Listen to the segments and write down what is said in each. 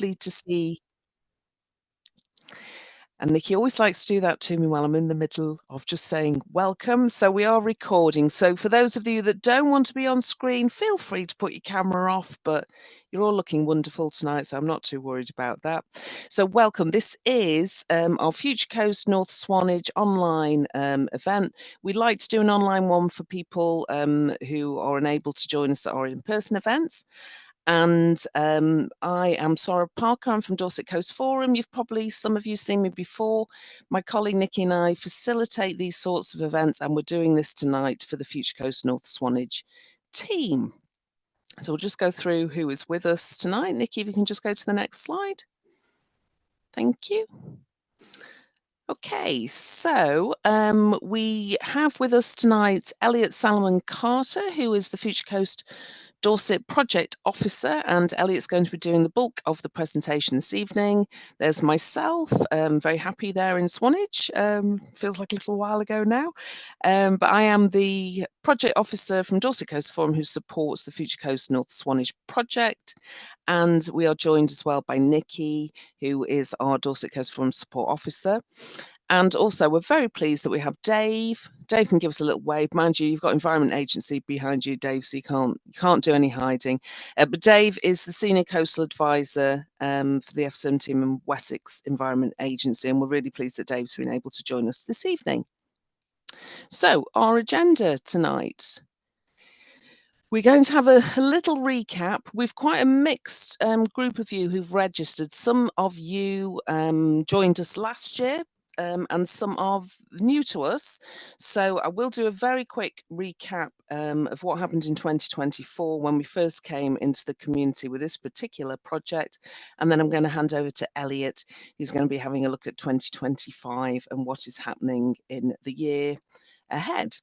lovely to see. And Nikki always likes to do that to me while I'm in the middle of just saying welcome. So we are recording. So for those of you that don't want to be on screen, feel free to put your camera off, but you're all looking wonderful tonight, so I'm not too worried about that. So welcome. This is our Future Coast North Swanage online event. We'd like to do an online one for people who are unable to join us at our in-person events. And I am Sarah Parker. I'm from Dorset Coast Forum. Some of you seen me before. My colleague Nikki and I facilitate these sorts of events, and we're doing this tonight for the Future Coast North Swanage team. So we'll just go through who is with us tonight. Nikki, if you can just go to the next slide. Thank you. Okay, so we have with us tonight Elliot Salomon Carter, who is the Future Coast Dorset Project Officer, and Elliot's going to be doing the bulk of the presentation this evening. There's myself, very happy there in Swanage, feels like a little while ago now, but I am the Project Officer from Dorset Coast Forum who supports the Future Coast North Swanage project, and we are joined as well by Nikki, who is our Dorset Coast Forum Support Officer. And also, we're very pleased that we have Dave. Dave can give us a little wave. Mind you, you've got Environment Agency behind you, Dave, so you can't do any hiding. But Dave is the Senior Coastal Advisor for the FSM team in Wessex Environment Agency, and we're really pleased that Dave's been able to join us this evening. So, our agenda tonight. We're going to have a little recap. We've quite a mixed group of you who've registered. Some of you joined us last year, and some are new to us. So I will do a very quick recap of what happened in 2024 when we first came into the community with this particular project. And then I'm going to hand over to Elliot, who's going to be having a look at 2025 and what is happening in the year ahead.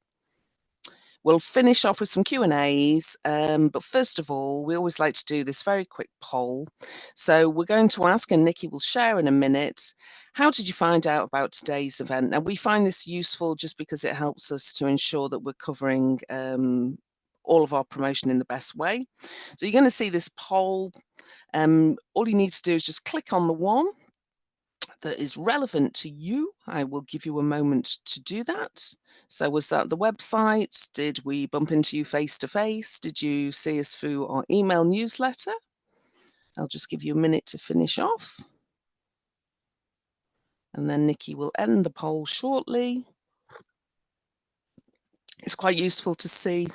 We'll finish off with some Q&As, but first of all, we always like to do this very quick poll. So we're going to ask, and Nikki will share in a minute, how did you find out about today's event? Now, we find this useful just because it helps us to ensure that we're covering all of our promotion in the best way. So you're going to see this poll. All you need to do is just click on the one that is relevant to you. I will give you a moment to do that. So was that the website? Did we bump into you face to face? Did you see us through our email newsletter? I'll just give you a minute to finish off. And then Nikki will end the poll shortly. It's quite useful to see.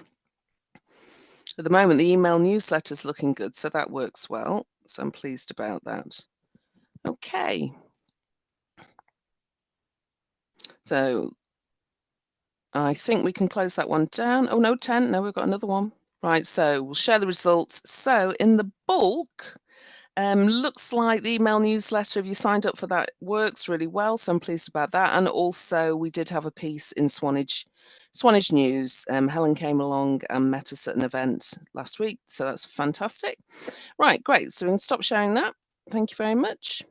At the moment, the email newsletter is looking good, so that works well. So I'm pleased about that. Okay. So I think we can close that one down. Oh, no, 10. No, we've got another one. Right, so we'll share the results. So in the bulk, looks like the email newsletter, if you signed up for that, works really well. So I'm pleased about that. And also we did have a piece in Swanage News. Helen came along and met us at an event last week. So that's fantastic. Right, great. So we can stop sharing that. Thank you very much.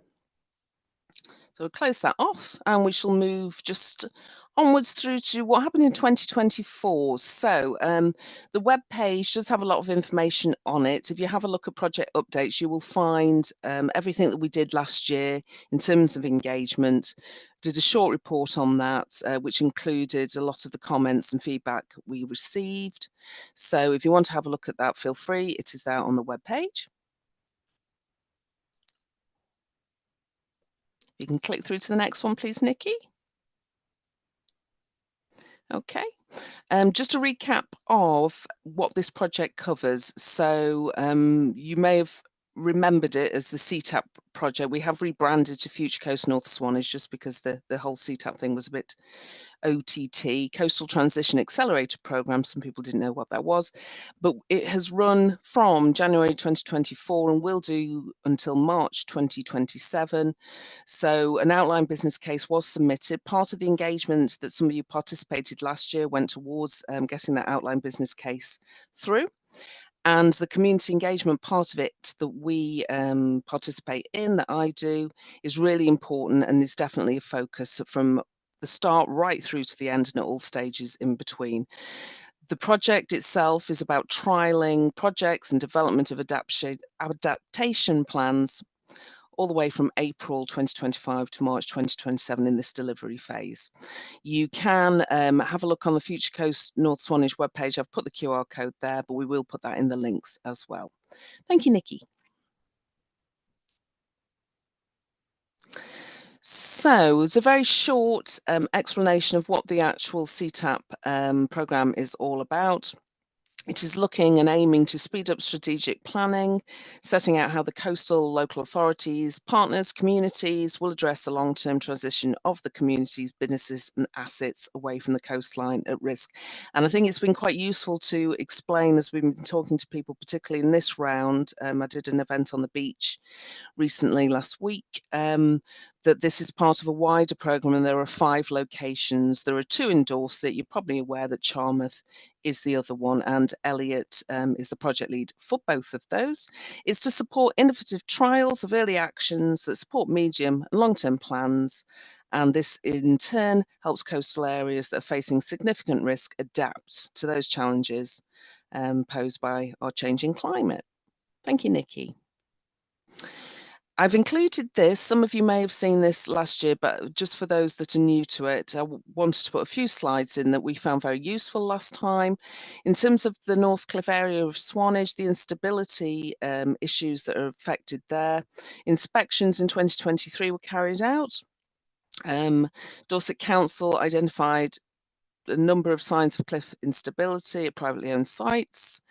So we'll close that off and we shall move just onwards through to what happened in 2024. So the web page does have a lot of information on it. If you have a look at project updates, you will find everything that we did last year in terms of engagement. Did a short report on that, which included a lot of the comments and feedback we received. So if you want to have a look at that, feel free. It is there on the web page. You can click through to the next one, please, Nikki. Okay. Just a recap of what this project covers. So you may have remembered it as the CTAP project. We have rebranded to Future Coast North Swanage just because the whole CTAP thing was a bit OTT, Coastal Transition Accelerator Programme. Some people didn't know what that was, but it has run from January 2024 and will do until March 2027. So an outline business case was submitted. Part of the engagement that some of you participated last year went towards getting that outline business case through. And the community engagement part of it that we participate in, that I do, is really important and is definitely a focus from the start right through to the end and at all stages in between. The project itself is about trialling projects and development of adaptation plans all the way from April 2025 to March 2027 in this delivery phase. You can have a look on the Future Coast North Swanage webpage. I've put the QR code there, but we will put that in the links as well. Thank you, Nikki. So it's a very short explanation of what the actual CTAP programme is all about. It is looking and aiming to speed up strategic planning, setting out how the coastal local authorities, partners, communities will address the long-term transition of the community's businesses and assets away from the coastline at risk. And I think it's been quite useful to explain, as we've been talking to people, particularly in this round. I did an event on the beach recently last week, that this is part of a wider programme, and there are 5 locations. There are 2 in Dorset. You're probably aware that Charmouth is the other one, and Elliot is the project lead for both of those. It's to support innovative trials of early actions that support medium and long-term plans, and this in turn helps coastal areas that are facing significant risk adapt to those challenges posed by our changing climate. Thank you, Nikki. I've included this. Some of you may have seen this last year, but just for those that are new to it, I wanted to put a few slides in that we found very useful last time. In terms of the North Cliff area of Swanage, the instability issues that are affected there, inspections in 2023 were carried out. Dorset Council identified a number of signs of cliff instability at privately owned sites.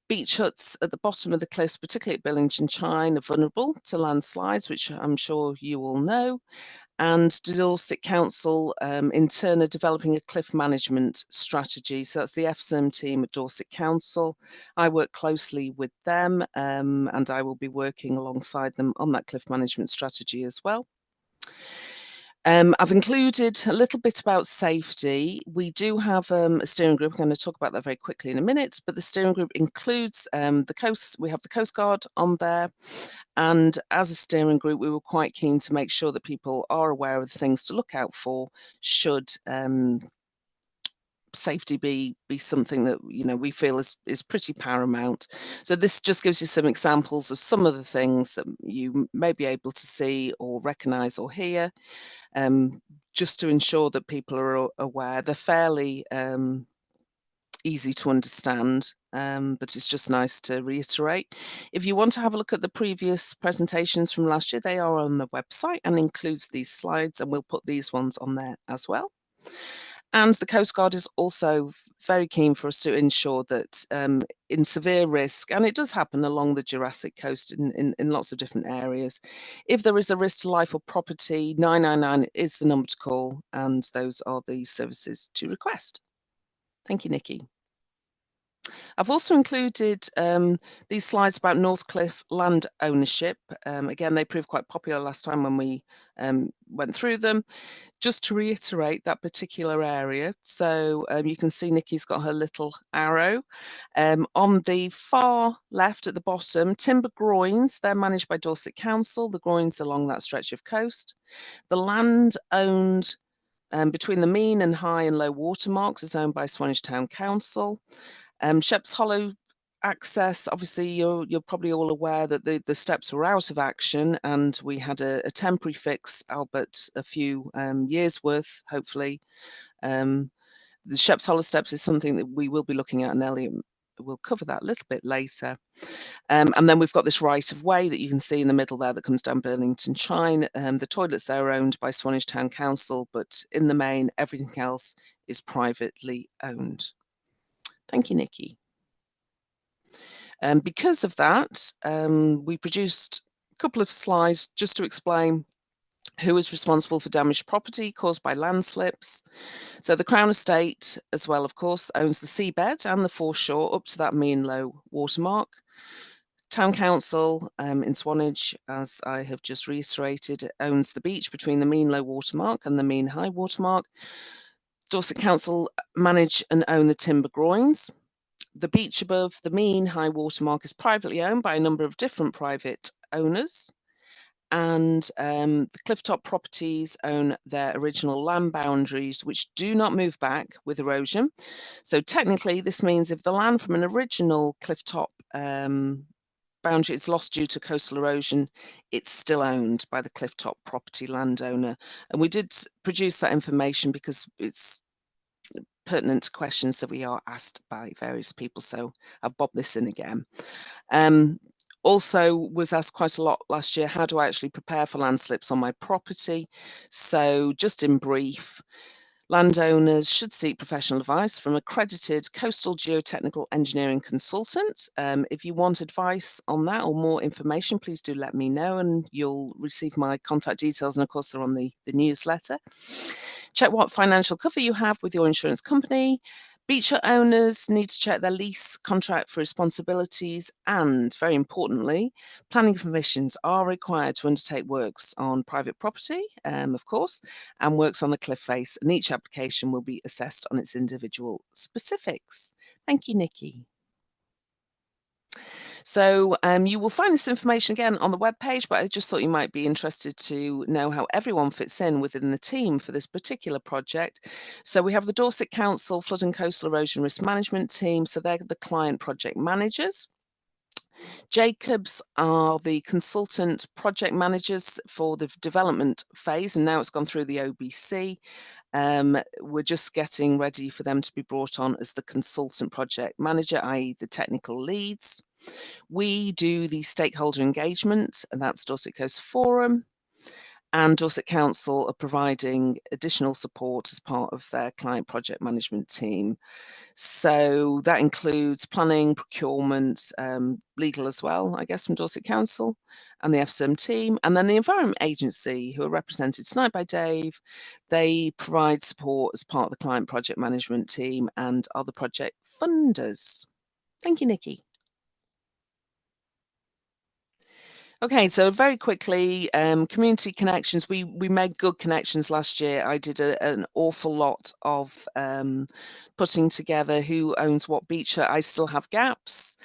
Beach huts at the bottom of the cliffs, particularly at Billington Chine, are vulnerable to landslides, which I'm sure you all know. And Dorset Council, in turn, are developing a cliff management strategy. So that's the FSIM team at Dorset Council. I work closely with them, and I will be working alongside them on that cliff management strategy as well. I've included a little bit about safety. We do have a steering group. I'm going to talk about that very quickly in a minute, but the steering group includes the coast. We have the Coast Guard on there. And as a steering group, we were quite keen to make sure that people are aware of the things to look out for should safety be something that we feel is pretty paramount. So this just gives you some examples of some of the things that you may be able to see or recognise or hear. Just to ensure that people are aware. They're fairly easy to understand, but it's just nice to reiterate. If you want to have a look at the previous presentations from last year, they are on the website and includes these slides, and we'll put these ones on there as well. And the Coast Guard is also very keen for us to ensure that in severe risk, and it does happen along the Jurassic coast in lots of different areas, if there is a risk to life or property, 999 is the number to call, and those are the services to request. Thank you, Nikki. I've also included these slides about North Cliff land ownership. Again, they proved quite popular last time when we went through them. Just to reiterate that particular area, so you can see Nikki's got her little arrow. On the far left at the bottom, timber groins, they're managed by Dorset Council, the groins along that stretch of coast. The land owned between the mean and high and low water marks is owned by Swanage Town Council. Sheps Hollow access, obviously you're probably all aware that the steps were out of action, and we had a temporary fix, albeit a few years worth, hopefully. The Sheps Hollow steps is something that we will be looking at, and Elliot will cover that a little bit later. And then we've got this right of way that you can see in the middle there that comes down Burlington Chine. The toilets there are owned by Swanage Town Council, but in the main, everything else is privately owned. Thank you, Nikki. Because of that, we produced a couple of slides just to explain who is responsible for damaged property caused by landslips. So the Crown Estate, as well, of course, owns the seabed and the foreshore up to that mean low watermark. Town Council in Swanage, as I have just reiterated, owns the beach between the mean low watermark and the mean high watermark. Dorset Council manage and own the timber groins. The beach above the mean high watermark is privately owned by a number of different private owners, and the clifftop properties own their original land boundaries, which do not move back with erosion. So technically, this means if the land from an original clifftop boundary is lost due to coastal erosion, it's still owned by the clifftop property landowner. And we did produce that information because it's pertinent to questions that we are asked by various people. So I've bobbed this in again. Also was asked quite a lot last year, how do I actually prepare for landslips on my property? So just in brief, landowners should seek professional advice from accredited coastal geotechnical engineering consultant. If you want advice on that or more information, please do let me know and you'll receive my contact details. And of course, they're on the newsletter. Check what financial cover you have with your insurance company. Beach hut owners need to check their lease contract for responsibilities and, very importantly, planning permissions are required to undertake works on private property, of course, and works on the cliff face, and each application will be assessed on its individual specifics. Thank you, Nikki. So you will find this information again on the webpage, but I just thought you might be interested to know how everyone fits in within the team for this particular project. So we have the Dorset Council Flood and Coastal Erosion Risk Management team. So they're the client project managers. Jacobs are the consultant project managers for the development phase, and now it's gone through the OBC. We're just getting ready for them to be brought on as the consultant project manager, i.e. the technical leads. We do the stakeholder engagement, and that's Dorset Coast Forum. And Dorset Council are providing additional support as part of their client project management team. So that includes planning, procurement, legal as well, I guess, from Dorset Council and the FSM team. And then the Environment Agency, who are represented tonight by Dave, they provide support as part of the client project management team and are the project funders. Thank you, Nikki. Okay, so very quickly, community connections. We made good connections last year. I did an awful lot of putting together who owns what beach. I still have gaps.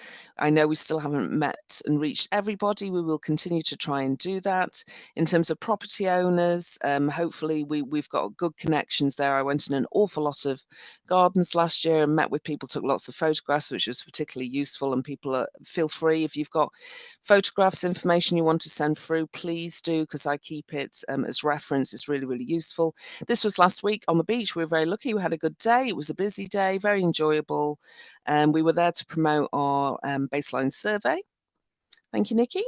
I know we still haven't met and reached everybody. We will continue to try and do that. In terms of property owners, hopefully we've got good connections there. I went in an awful lot of gardens last year and met with people, took lots of photographs, which was particularly useful. And people feel free, if you've got photographs, information you want to send through, please do, because I keep it as reference. It's really, really useful. This was last week on the beach. We were very lucky. We had a good day. It was a busy day, very enjoyable. We were there to promote our baseline survey. Thank you, Nikki.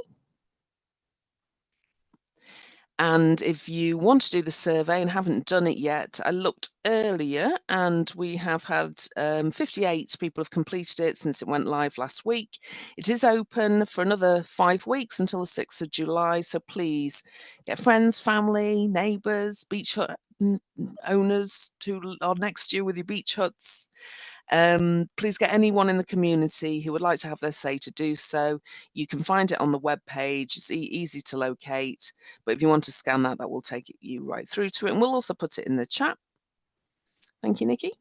And if you want to do the survey and haven't done it yet, I looked earlier and we have had 58 people have completed it since it went live last week. It is open for another 5 weeks until the 6th of July. So please get friends, family, neighbours, beach hut owners who are next to you with your beach huts. Please get anyone in the community who would like to have their say to do so. You can find it on the webpage. It's easy to locate, but if you want to scan that, that will take you right through to it. And we'll also put it in the chat. Thank you, Nikki.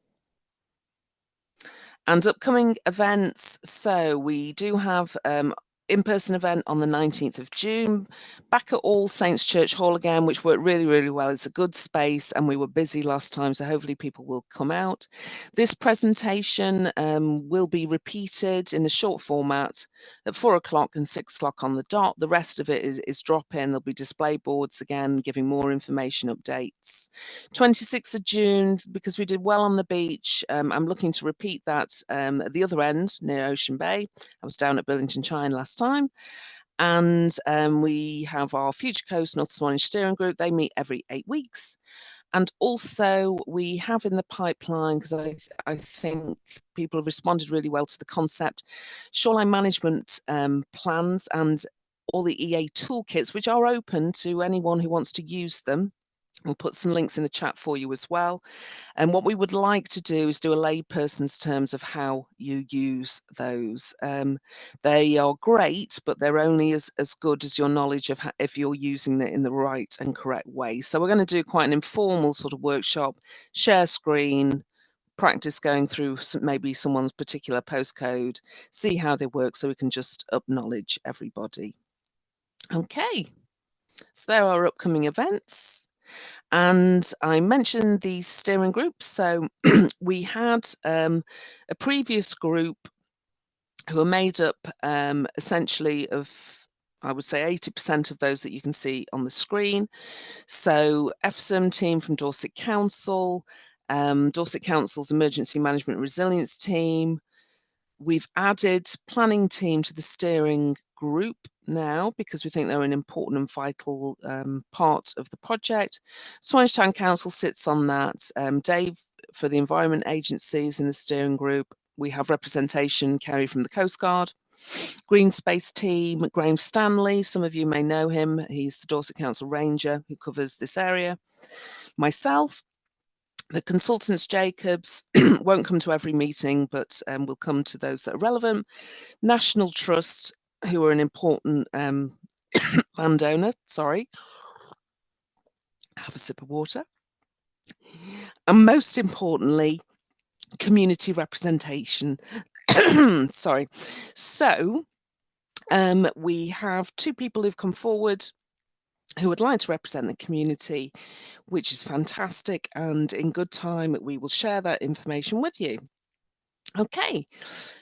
And upcoming events. So we do have in-person event on the 19th of June, back at All Saints Church Hall again, which worked really, really well. It's a good space and we were busy last time, so hopefully people will come out. This presentation will be repeated in a short format at 4 o'clock and 6 o'clock on the dot. The rest of it is drop-in. There'll be display boards again, giving more information updates. 26th of June, because we did well on the beach, I'm looking to repeat that at the other end near Ocean Bay. I was down at Burlington Chine last time. And we have our Future Coast North Swanage steering group. They meet every 8 weeks. And also we have in the pipeline, because I think people have responded really well to the concept, shoreline management plans and all the EA toolkits, which are open to anyone who wants to use them. We'll put some links in the chat for you as well. And what we would like to do is do a layperson's terms of how you use those. They are great, but they're only as good as your knowledge of how, if you're using it in the right and correct way. So we're going to do quite an informal sort of workshop, share screen, practice going through maybe someone's particular postcode, see how they work so we can just acknowledge everybody. Okay, so there are our upcoming events. And I mentioned the steering group. So we had a previous group who are made up essentially of, I would say, 80% of those that you can see on the screen. So FSM team from Dorset Council, Dorset Council's Emergency Management Resilience team. We've added planning team to the steering group now because we think they're an important and vital part of the project. Swanage Town Council sits on that. Dave for the Environment Agencies in the steering group. We have representation, Kerry from the Coast Guard. Green Space team, Graham Stanley, some of you may know him. He's the Dorset Council Ranger who covers this area. Myself, the consultants Jacobs won't come to every meeting, but will come to those that are relevant. National Trust, who are an important landowner, sorry. Have a sip of water. And most importantly, community representation. Sorry. So we have two people who've come forward who would like to represent the community, which is fantastic. And in good time, we will share that information with you. Okay,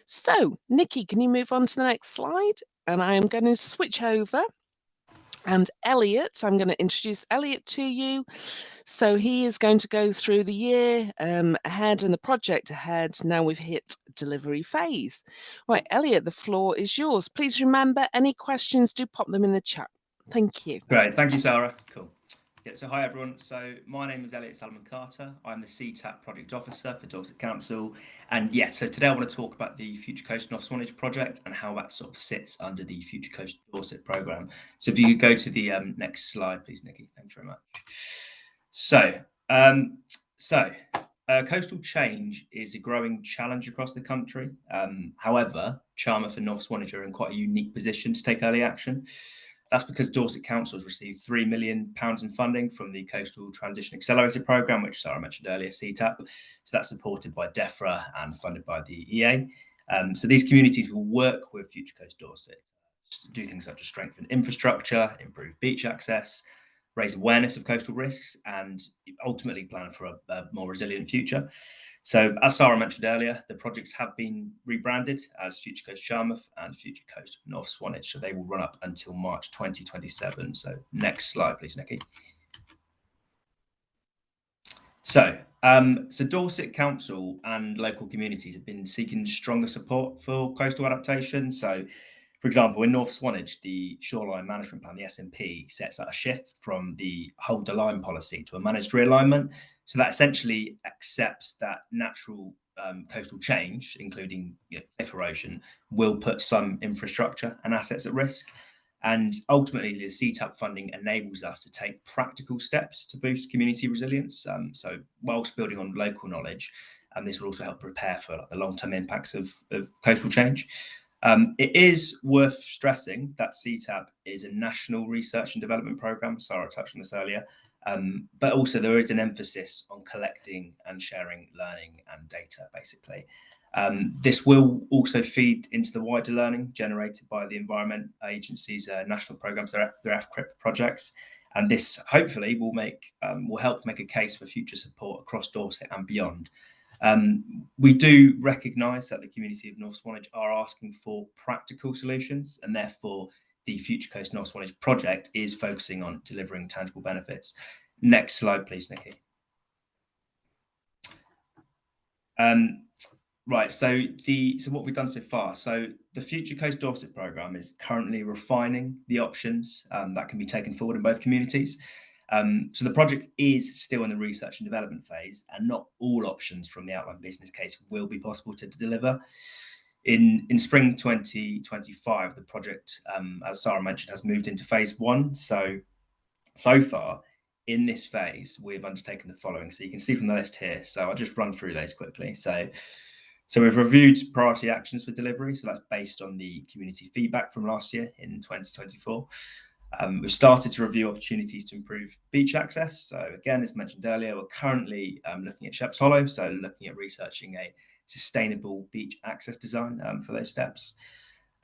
so Nikki, can you move on to the next slide? And I am going to switch over. And Elliot, I'm going to introduce Elliot to you. So he is going to go through the year ahead and the project ahead. Now we've hit delivery phase. Right, Elliot, the floor is yours. Please remember, any questions, do pop them in the chat. Thank you. Great, thank you, Sarah. Cool. Yeah, so hi everyone. So my name is Elliot Salmon-Carter. I'm the CTAP Project Officer for Dorset Council. And yeah, so today I want to talk about the Future Coast North Swanage project and how that sort of sits under the Future Coast Dorset programme. So if you could go to the next slide, please, Nikki. Thanks very much. Coastal change is a growing challenge across the country. However, Charmouth and North Swanage are in quite a unique position to take early action. That's because Dorset Council has received £3 million in funding from the Coastal Transition Accelerator Programme, which Sarah mentioned earlier, CTAP. So that's supported by DEFRA and funded by the EA. So these communities will work with Future Coast Dorset to do things such as strengthen infrastructure, improve beach access, raise awareness of coastal risks, and ultimately plan for a more resilient future. So as Sarah mentioned earlier, the projects have been rebranded as Future Coast Charmouth and Future Coast North Swanage. So they will run up until March 2027. So next slide, please, Nikki. So Dorset Council and local communities have been seeking stronger support for coastal adaptation. So for example, in North Swanage, the Shoreline Management Plan, the SMP, sets out a shift from the hold the line policy to a managed realignment. So that essentially accepts that natural coastal change, including cliff erosion, will put some infrastructure and assets at risk. And ultimately, the CTAP funding enables us to take practical steps to boost community resilience. So whilst building on local knowledge, and this will also help prepare for the long-term impacts of coastal change. It is worth stressing that CTAP is a national research and development programme. Sarah touched on this earlier, but also there is an emphasis on collecting and sharing learning and data, basically. This will also feed into the wider learning generated by the Environment Agency's national programmes, their FCRIP projects, and this hopefully will help make a case for future support across Dorset and beyond. We do recognise that the community of North Swanage are asking for practical solutions, and therefore the Future Coast North Swanage project is focusing on delivering tangible benefits. Next slide, please, Nikki. Right, so what we've done so far. So the Future Coast Dorset programme is currently refining the options that can be taken forward in both communities. So the project is still in the research and development phase, and not all options from the outline business case will be possible to deliver. In spring 2025, the project, as Sarah mentioned, has moved into phase one. So far, in this phase, we've undertaken the following. So you can see from the list here. So I'll just run through those quickly. So we've reviewed priority actions for delivery. So that's based on the community feedback from last year in 2024. We've started to review opportunities to improve beach access. So again, as mentioned earlier, we're currently looking at Sheps Hollow, so looking at researching a sustainable beach access design for those steps.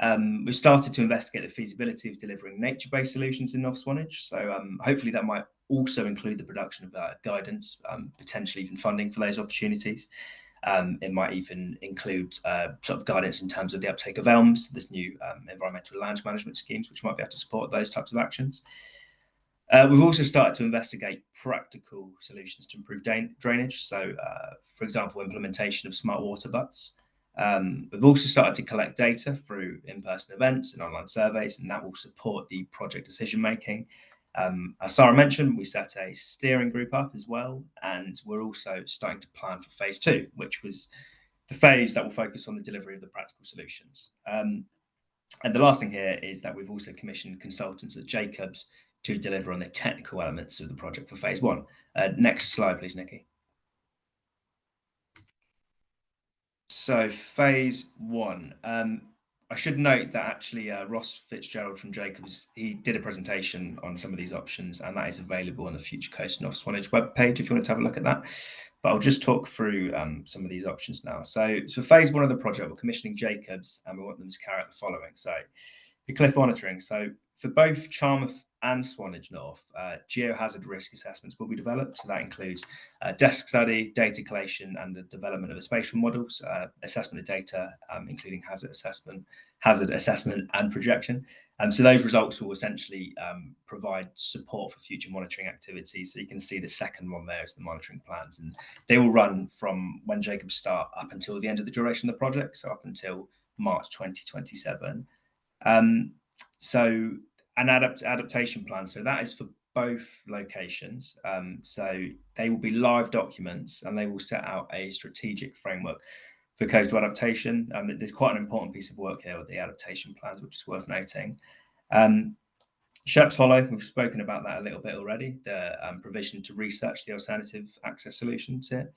We've started to investigate the feasibility of delivering nature-based solutions in North Swanage. So hopefully that might also include the production of guidance, potentially even funding for those opportunities. It might even include sort of guidance in terms of the uptake of ELMS, this new environmental land management schemes, which might be able to support those types of actions. We've also started to investigate practical solutions to improve drainage. So, for example, implementation of smart water butts. We've also started to collect data through in-person events and online surveys, and that will support the project decision making. As Sarah mentioned, we set a steering group up as well, and we're also starting to plan for phase 2, which was the phase that will focus on the delivery of the practical solutions. And the last thing here is that we've also commissioned consultants at Jacobs to deliver on the technical elements of the project for phase 1. Next slide, please, Nikki. So phase 1. I should note that actually Ross Fitzgerald from Jacobs, he did a presentation on some of these options, and that is available on the Future Coast North Swanage webpage if you want to have a look at that. But I'll just talk through some of these options now. So for phase 1 of the project, we're commissioning Jacobs, and we want them to carry out the following. So the cliff monitoring. So for both Charmouth and Swanage North, geohazard risk assessments will be developed. So that includes desk study, data collation, and the development of a spatial models, assessment of data, including hazard assessment and projection. So those results will essentially provide support for future monitoring activities. So you can see the second one there is the monitoring plans, and they will run from when Jacobs start up until the end of the duration of the project, so up until March 2027. So an adaptation plan. So that is for both locations. So they will be live documents, and they will set out a strategic framework for coastal adaptation. There's quite an important piece of work here with the adaptation plans, which is worth noting. Sheps Hollow, we've spoken about that a little bit already, the provision to research the alternative access solutions here.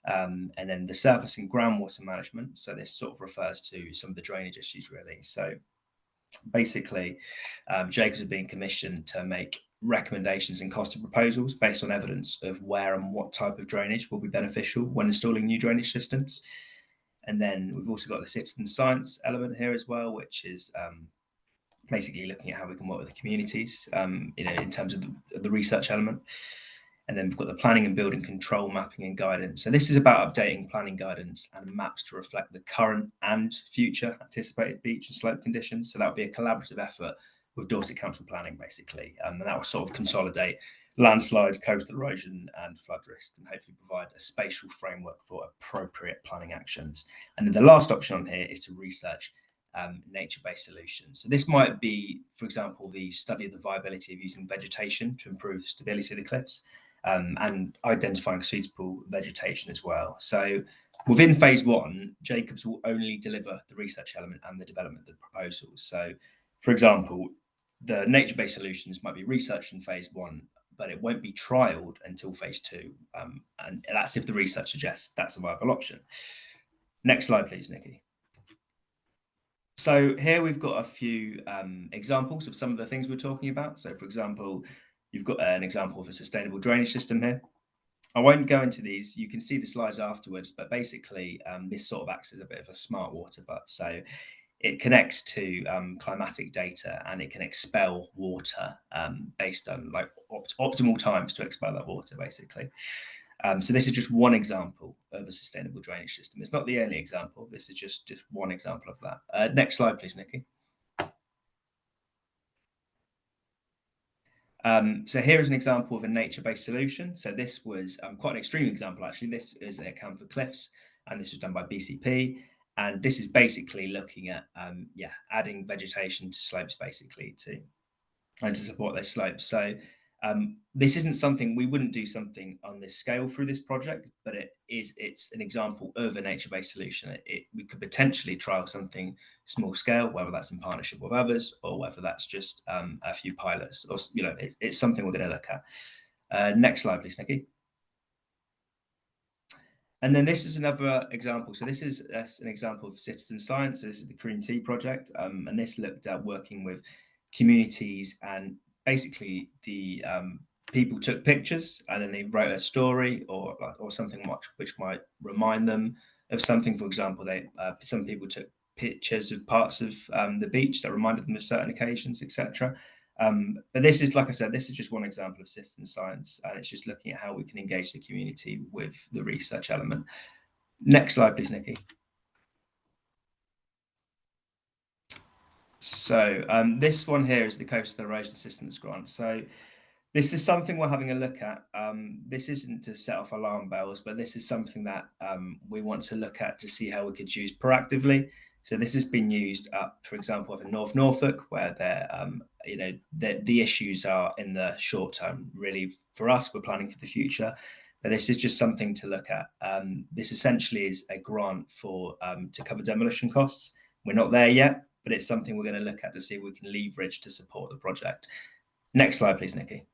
And then the surface and groundwater management. So this sort of refers to some of the drainage issues, really. So basically, Jacobs are being commissioned to make recommendations and costing proposals based on evidence of where and what type of drainage will be beneficial when installing new drainage systems. And then we've also got the citizen science element here as well, which is basically looking at how we can work with the communities, in terms of the research element. And then we've got the planning and building control mapping and guidance. So this is about updating planning guidance and maps to reflect the current and future anticipated beach and slope conditions. So that would be a collaborative effort with Dorset Council Planning, basically. And that will sort of consolidate landslide, coastal erosion, and flood risk, and hopefully provide a spatial framework for appropriate planning actions. And then the last option on here is to research nature-based solutions. So this might be, for example, the study of the viability of using vegetation to improve the stability of the cliffs, and identifying suitable vegetation as well. So within phase 1, Jacobs will only deliver the research element and the development of the proposals. So, for example, the nature-based solutions might be researched in phase 1, but it won't be trialled until phase 2. And that's if the research suggests that's a viable option. Next slide, please, Nikki. So here we've got a few examples of some of the things we're talking about. So, for example, you've got an example of a sustainable drainage system here. I won't go into these. You can see the slides afterwards, but basically this sort of acts as a bit of a smart water butt. So it connects to climatic data, and it can expel water based on like optimal times to expel that water, basically. So this is just one example of a sustainable drainage system. It's not the only example. This is just one example of that. Next slide, please, Nikki. So here is an example of a nature-based solution. So this was quite an extreme example, actually. This is a Camphor Cliffs, and this was done by BCP. And this is basically looking at adding vegetation to slopes, basically, to support those slopes. So this isn't something, we wouldn't do something on this scale through this project, but it's an example of a nature-based solution. We could potentially trial something small scale, whether that's in partnership with others or whether that's just a few pilots, or it's something we're going to look at. Next slide, please, Nikki. And then this is another example. So this is an example of citizen science. So this is the Cream Tea project, and this looked at working with communities, and basically the people took pictures and then they wrote a story or something which might remind them of something. For example, some people took pictures of parts of the beach that reminded them of certain occasions, etc. But this is, like I said, this is just one example of citizen science, and it's just looking at how we can engage the community with the research element. Next slide, please, Nikki. So this one here is the Coastal Erosion Assistance Grant. So this is something we're having a look at. This isn't to set off alarm bells, but this is something that we want to look at to see how we could use proactively. So this has been used up, for example, up in North Norfolk, where the issues are in the short term. Really, for us, we're planning for the future, but this is just something to look at. This essentially is a grant for to cover demolition costs. We're not there yet, but it's something we're going to look at to see if we can leverage to support the project. Next slide, please, Nikki.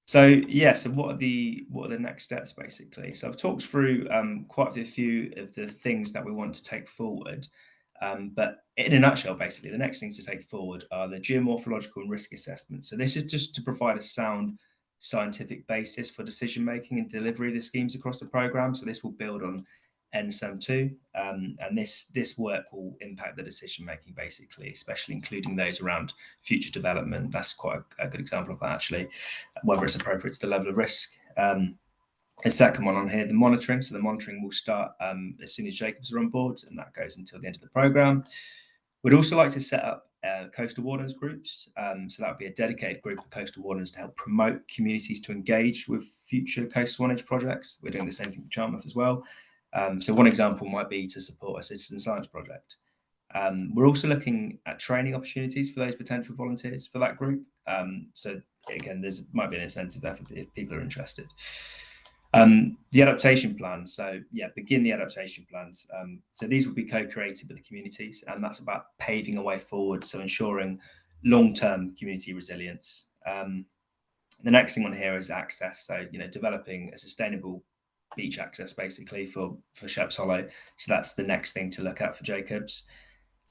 So yeah, so what are the next steps basically? So I've talked through quite a few of the things that we want to take forward, but in a nutshell, basically, the next things to take forward are the geomorphological and risk assessment. So this is just to provide a sound scientific basis for decision making and delivery of the schemes across the program. So this will build on NSAM2, and this work will impact the decision making basically, especially including those around future development. That's quite a good example of that actually, whether it's appropriate to the level of risk. The second one on here, the monitoring. So the monitoring will start as soon as Jacobs are on board, and that goes until the end of the program. We'd also like to set up coastal wardens groups. So that would be a dedicated group of coastal wardens to help promote communities to engage with future Coast Swanage projects. We're doing the same thing for Charmouth as well. So one example might be to support a citizen science project. We're also looking at training opportunities for those potential volunteers for that group. So again, might be an incentive there if people are interested. The adaptation plan. So yeah, begin the adaptation plans. So these will be co-created with the communities, and that's about paving a way forward. So ensuring long-term community resilience. The next thing on here is access. So, developing a sustainable beach access basically for Sheps Hollow. So that's the next thing to look at for Jacobs.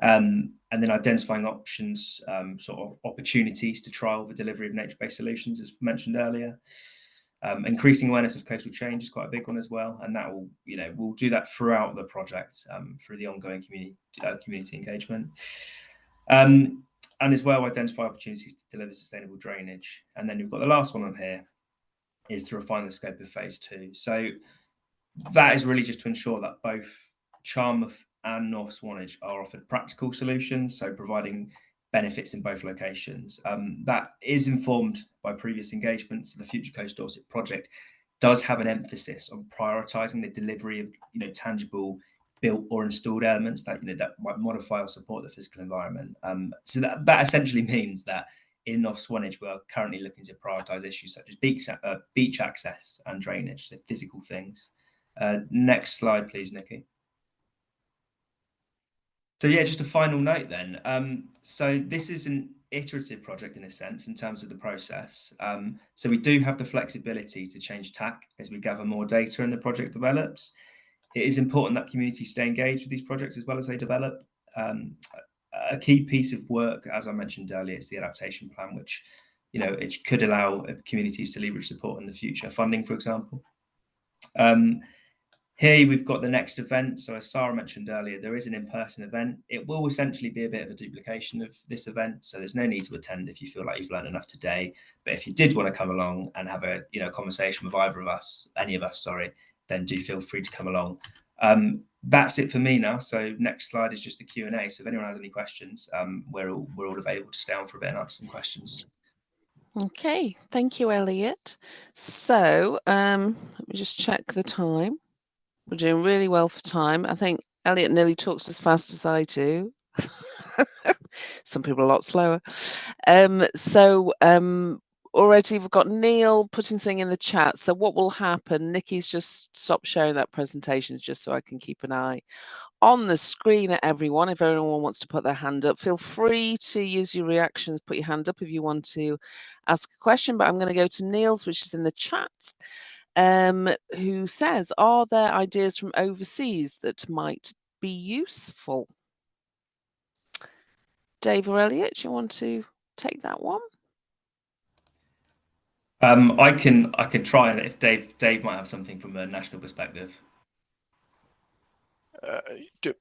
And then identifying options, sort of opportunities to trial the delivery of nature-based solutions, as mentioned earlier. Increasing awareness of coastal change is quite a big one as well, and that will, we'll do that throughout the project through the ongoing community engagement. And as well, identify opportunities to deliver sustainable drainage. And then you've got the last one on here is to refine the scope of phase 2. So that is really just to ensure that both Charmouth and North Swanage are offered practical solutions, so providing benefits in both locations. That is informed by previous engagements. The Future Coast Dorset project does have an emphasis on prioritising the delivery of tangible built or installed elements that that might modify or support the physical environment. So that essentially means that in North Swanage, we are currently looking to prioritise issues such as beach access and drainage, so physical things. Next slide, please, Nikki. So yeah, just a final note then. So this is an iterative project in a sense in terms of the process. So we do have the flexibility to change tack as we gather more data and the project develops. It is important that communities stay engaged with these projects as well as they develop. A key piece of work, as I mentioned earlier, is the adaptation plan, which it could allow communities to leverage support in the future, funding, for example. Here we've got the next event. So as Sarah mentioned earlier, there is an in-person event. It will essentially be a bit of a duplication of this event. So there's no need to attend if you feel like you've learned enough today. But if you did want to come along and have a conversation with any of us, then do feel free to come along. That's it for me now. So next slide is just the Q&A. So if anyone has any questions, we're all available to stay on for a bit and answer some questions. Okay, thank you, Elliot. So let me just check the time. We're doing really well for time. I think Elliot nearly talks as fast as I do. Some people are a lot slower. Already we've got Neil putting something in the chat. So what will happen? Nikki's just stopped sharing that presentation just so I can keep an eye on the screen at everyone. If anyone wants to put their hand up, feel free to use your reactions, put your hand up if you want to ask a question. But I'm going to go to Neil's, which is in the chat. Who says, are there ideas from overseas that might be useful? Dave or Elliot, do you want to take that one? I could try it if Dave might have something from a national perspective.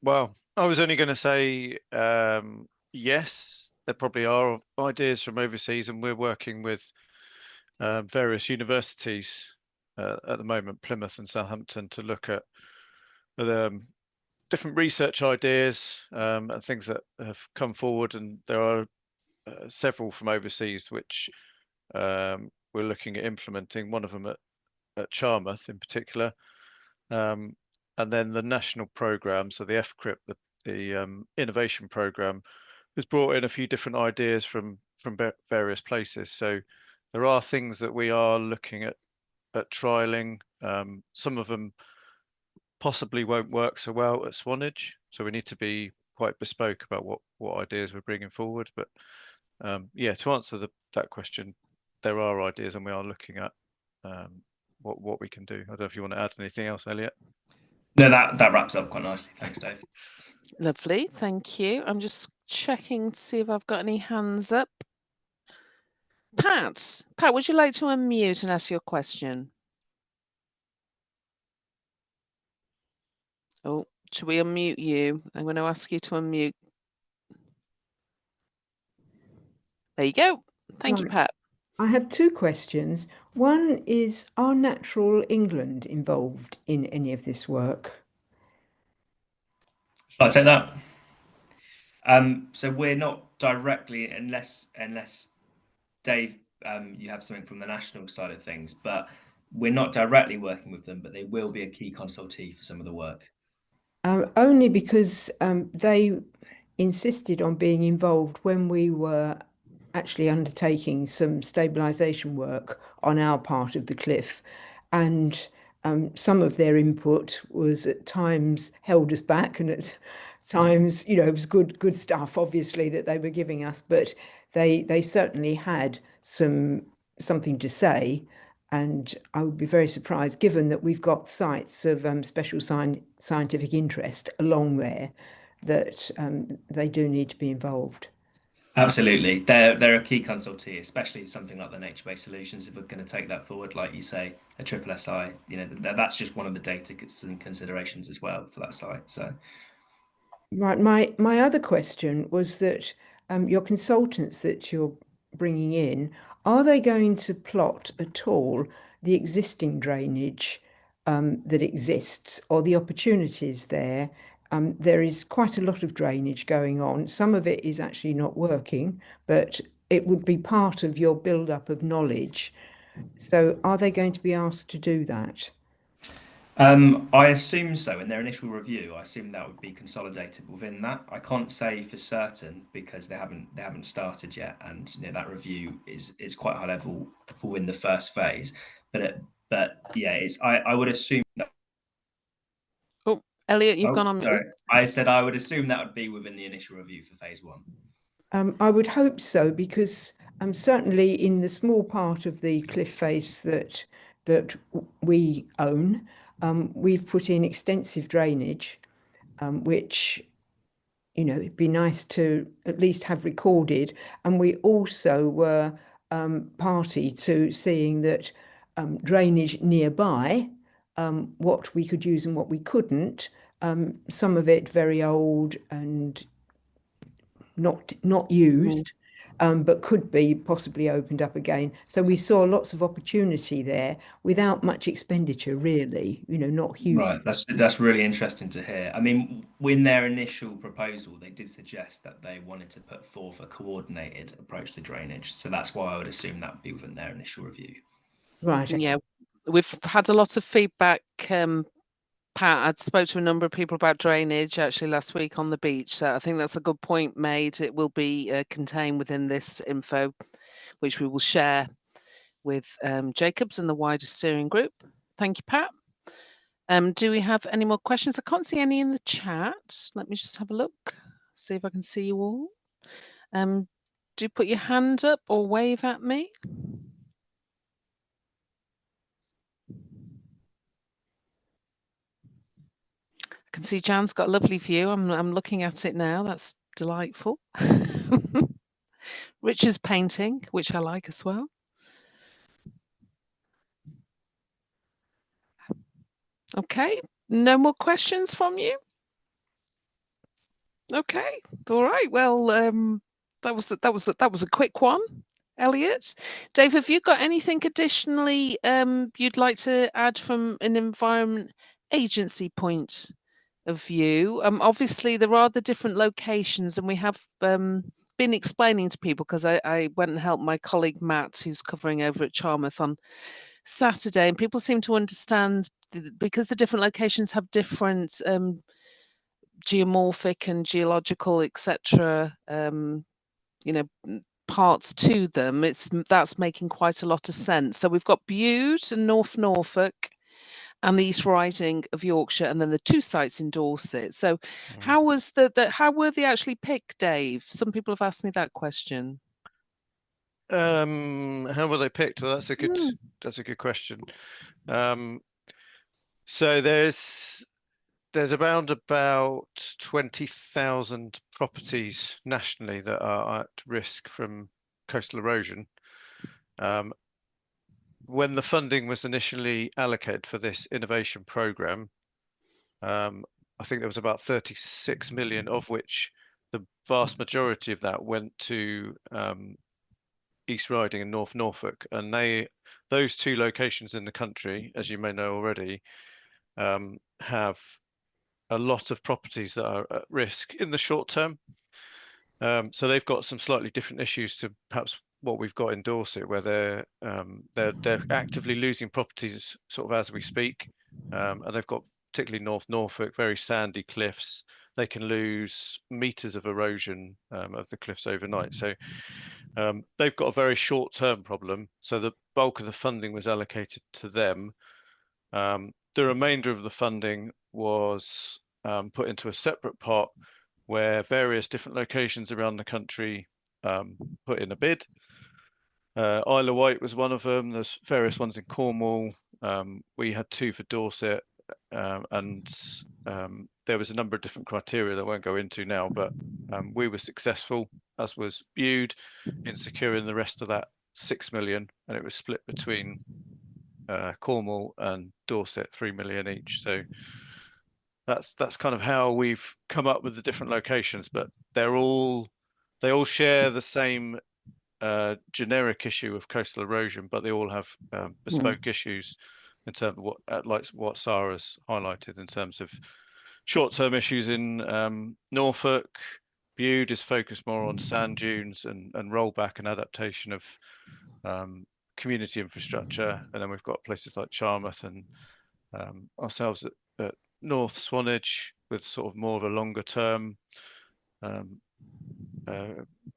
Well, I was only going to say yes, there probably are ideas from overseas, and we're working with various universities at the moment, Plymouth and Southampton, to look at different research ideas and things that have come forward, and there are several from overseas which we're looking at implementing. One of them at Charmouth in particular, and then the national programme, so the FCRIP, the innovation programme, has brought in a few different ideas from various places. So there are things that we are looking at trialing. Some of them possibly won't work so well at Swanage, so we need to be quite bespoke about what ideas we're bringing forward. But yeah, to answer that question, there are ideas, and we are looking at what we can do. I don't know if you want to add anything else, Elliot. No, that wraps up quite nicely. Thanks, Dave. Lovely, thank you. I'm just checking to see if I've got any hands up. Pat, would you like to unmute and ask your question? Oh, should we unmute you? I'm going to ask you to unmute. There you go. Thank you, Pat. I have two questions. One is, are Natural England involved in any of this work? Shall I take that? So we're not directly, unless Dave, you have something from the national side of things, but we're not directly working with them, but they will be a key consultee for some of the work. Only because they insisted on being involved when we were actually undertaking some stabilisation work on our part of the cliff, and some of their input was at times held us back, and at times, you know, it was good stuff, obviously, that they were giving us, but they certainly had something to say. And I would be very surprised, given that we've got sites of special scientific interest along there, that they do need to be involved. Absolutely, they're a key consultee, especially something like the nature-based solutions. If we're going to take that forward, like you say, a triple SI, you know, that's just one of the data and considerations as well for that site. So, right, my other question was that your consultants that you're bringing in, are they going to plot at all the existing drainage that exists, or the opportunities there? There is quite a lot of drainage going on. Some of it is actually not working, but it would be part of your build-up of knowledge. So are they going to be asked to do that? I assume so. In their initial review, I assume that would be consolidated within that. I can't say for certain because they haven't started yet, and you know, that review is quite high level within the first phase. But yeah, I would assume that. Oh, Elliot, you've gone on. Sorry, I said I would assume that would be within the initial review for phase one. I would hope so, because certainly in the small part of the cliff face that we own, we've put in extensive drainage, which, you know, it'd be nice to at least have recorded. And we also were party to seeing that drainage nearby, what we could use and what we couldn't, some of it very old and not used, but could be possibly opened up again. So we saw lots of opportunity there without much expenditure, really, you know, not huge. Right, that's really interesting to hear. I mean, in their initial proposal, they did suggest that they wanted to put forth a coordinated approach to drainage. So that's why I would assume that would be within their initial review. Right. Yeah, we've had a lot of feedback. Pat, I spoke to a number of people about drainage actually last week on the beach, so I think that's a good point made. It will be contained within this info, which we will share with Jacobs and the wider steering group. Thank you, Pat. Do we have any more questions? I can't see any in the chat. Let me just have a look, see if I can see you all. Do put your hand up or wave at me. I can see Jan's got a lovely view. I'm looking at it now. That's delightful. Richard's painting, which I like as well. Okay, no more questions from you? Okay, all right. Well, that was a quick one. Elliot. Dave, have you got anything additionally you'd like to add from an environment agency point of view? Obviously, there are the different locations, and we have been explaining to people, because I went and helped my colleague Matt, who's covering over at Charmouth on Saturday, and people seem to understand because the different locations have different geomorphic and geological, etc. Parts to them. That's making quite a lot of sense. So we've got Bude and North Norfolk and the East Riding of Yorkshire, and then the 2 sites in Dorset. So how was how were they actually picked, Dave? Some people have asked me that question. How were they picked? Well, that's a good question. So there's around about 20,000 properties nationally that are at risk from coastal erosion. When the funding was initially allocated for this innovation program, I think there was about 36 million, of which the vast majority of that went to East Riding and North Norfolk, and those 2 locations in the country, as you may know already, have a lot of properties that are at risk in the short term. So they've got some slightly different issues to perhaps what we've got in Dorset, where they're actively losing properties sort of as we speak, and they've got, particularly North Norfolk, very sandy cliffs. They can lose meters of erosion of the cliffs overnight. So they've got a very short-term problem. So the bulk of the funding was allocated to them. The remainder of the funding was put into a separate pot where various different locations around the country put in a bid. Isle of Wight was one of them. There's various ones in Cornwall. We had 2 for Dorset, and there was a number of different criteria that I won't go into now, but we were successful, as was Bude, in securing the rest of that 6 million, and it was split between Cornwall and Dorset, 3 million each. So that's kind of how we've come up with the different locations, but they all share the same generic issue of coastal erosion, but they all have bespoke issues in terms of what Sarah's highlighted in terms of short-term issues in Norfolk. Bude is focused more on sand dunes and rollback and adaptation of community infrastructure, and then we've got places like Charmouth and ourselves at North Swanage with sort of more of a longer term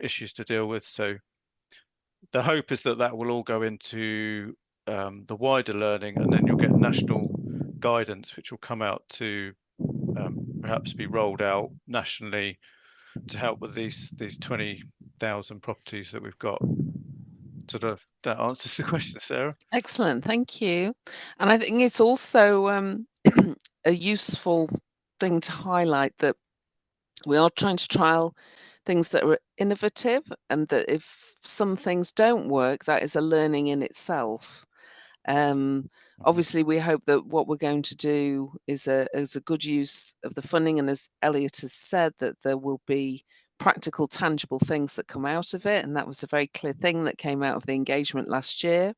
issues to deal with. So the hope is that will all go into the wider learning, and then you'll get national guidance which will come out to perhaps be rolled out nationally to help with these 20,000 properties that we've got. Sort of that answers the question, Sarah. Excellent, thank you. And I think it's also a useful thing to highlight that we are trying to trial things that are innovative, and that if some things don't work, that is a learning in itself. Obviously, we hope that what we're going to do is a good use of the funding, and as Elliot has said, that there will be practical, tangible things that come out of it, and that was a very clear thing that came out of the engagement last year.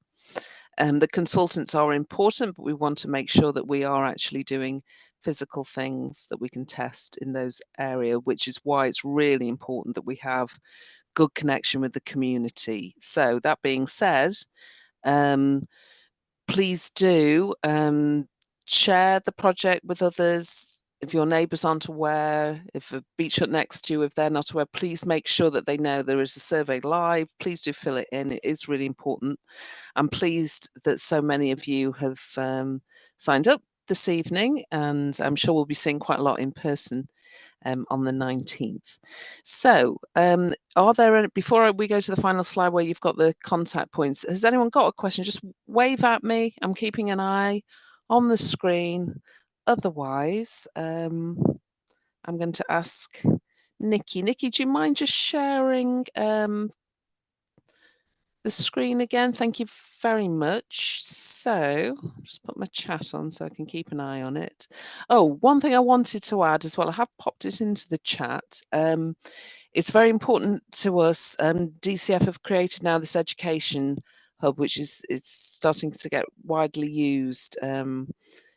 The consultants are important, but we want to make sure that we are actually doing physical things that we can test in those areas, which is why it's really important that we have good connection with the community. So that being said, please do share the project with others. If your neighbours aren't aware, if a beach hut next to you, if they're not aware, please make sure that they know there is a survey live. Please do fill it in. It is really important. I'm pleased that so many of you have signed up this evening, and I'm sure we'll be seeing quite a lot in person on the 19th. So are there, before we go to the final slide where you've got the contact points, has anyone got a question? Just wave at me. I'm keeping an eye on the screen. Otherwise, I'm going to ask Nikki. Nikki, do you mind just sharing the screen again? Thank you very much. So just put my chat on so I can keep an eye on it. Oh, one thing I wanted to add as well, I have popped it into the chat, It's very important to us. DCF have created now this education hub, which it's starting to get widely used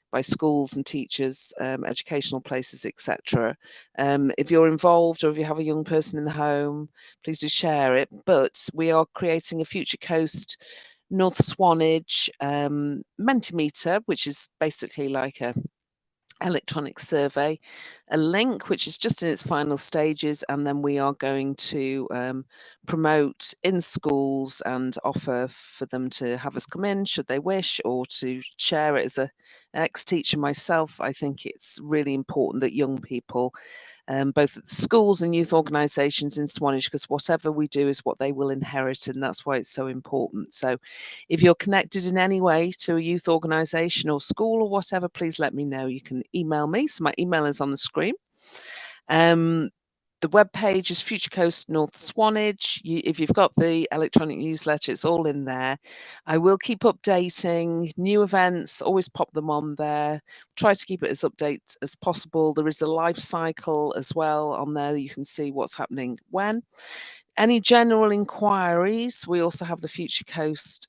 by schools and teachers, educational places, etc. If you're involved or if you have a young person in the home, please do share it. But we are creating a Future Coast North Swanage Mentimeter, which is basically like a electronic survey, a link which is just in its final stages, and then we are going to promote in schools and offer for them to have us come in should they wish, or to share it. As an ex-teacher myself, I think it's really important that young people, both at the schools and youth organisations in Swanage, because whatever we do is what they will inherit, and that's why it's so important. So if you're connected in any way to a youth organisation or school or whatever, please let me know. You can email me. So my email is on the screen. The webpage is Future Coast North Swanage. If you've got the electronic newsletter, it's all in there. I will keep updating new events, always pop them on there. Try to keep it as updated as possible. There is a life cycle as well on there. You can see what's happening when. Any general inquiries, we also have the Future Coast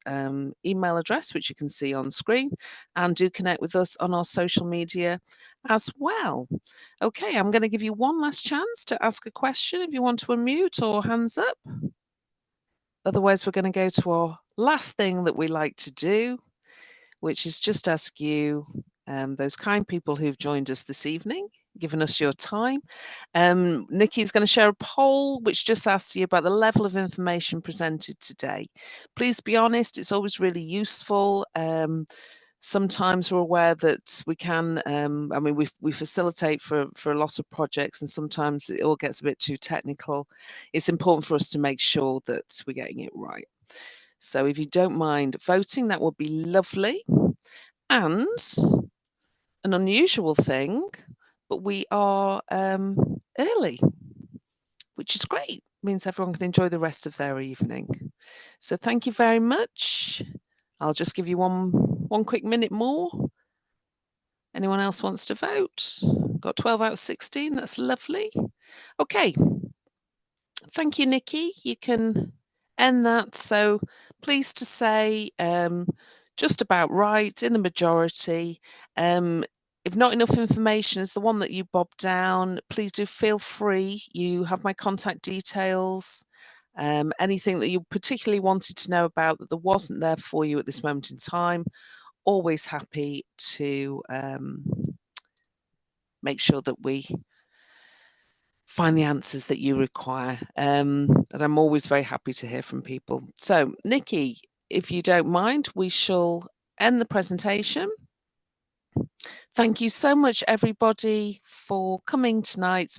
email address, which you can see on screen, and do connect with us on our social media as well. Okay, I'm going to give you one last chance to ask a question if you want to unmute or hands up. Otherwise, we're going to go to our last thing that we like to do, which is just ask you, those kind people who've joined us this evening, given us your time. Nikki's going to share a poll which just asks you about the level of information presented today. Please be honest, it's always really useful. Sometimes we're aware that we can, I mean, we facilitate for a lot of projects, and sometimes it all gets a bit too technical. It's important for us to make sure that we're getting it right. So if you don't mind voting, that would be lovely. And an unusual thing, but we are early, which is great. It means everyone can enjoy the rest of their evening. So thank you very much. I'll just give you one quick minute more. Anyone else wants to vote? Got 12 out of 16. That's lovely. Okay. Thank you, Nikki. You can end that. So pleased to say, just about right in the majority. If not enough information is the one that you bob down, please do feel free. You have my contact details. Anything that you particularly wanted to know about that there wasn't there for you at this moment in time, always happy to make sure that we find the answers that you require. And I'm always very happy to hear from people. So, Nikki, if you don't mind, we shall end the presentation. Thank you so much, everybody, for coming tonight.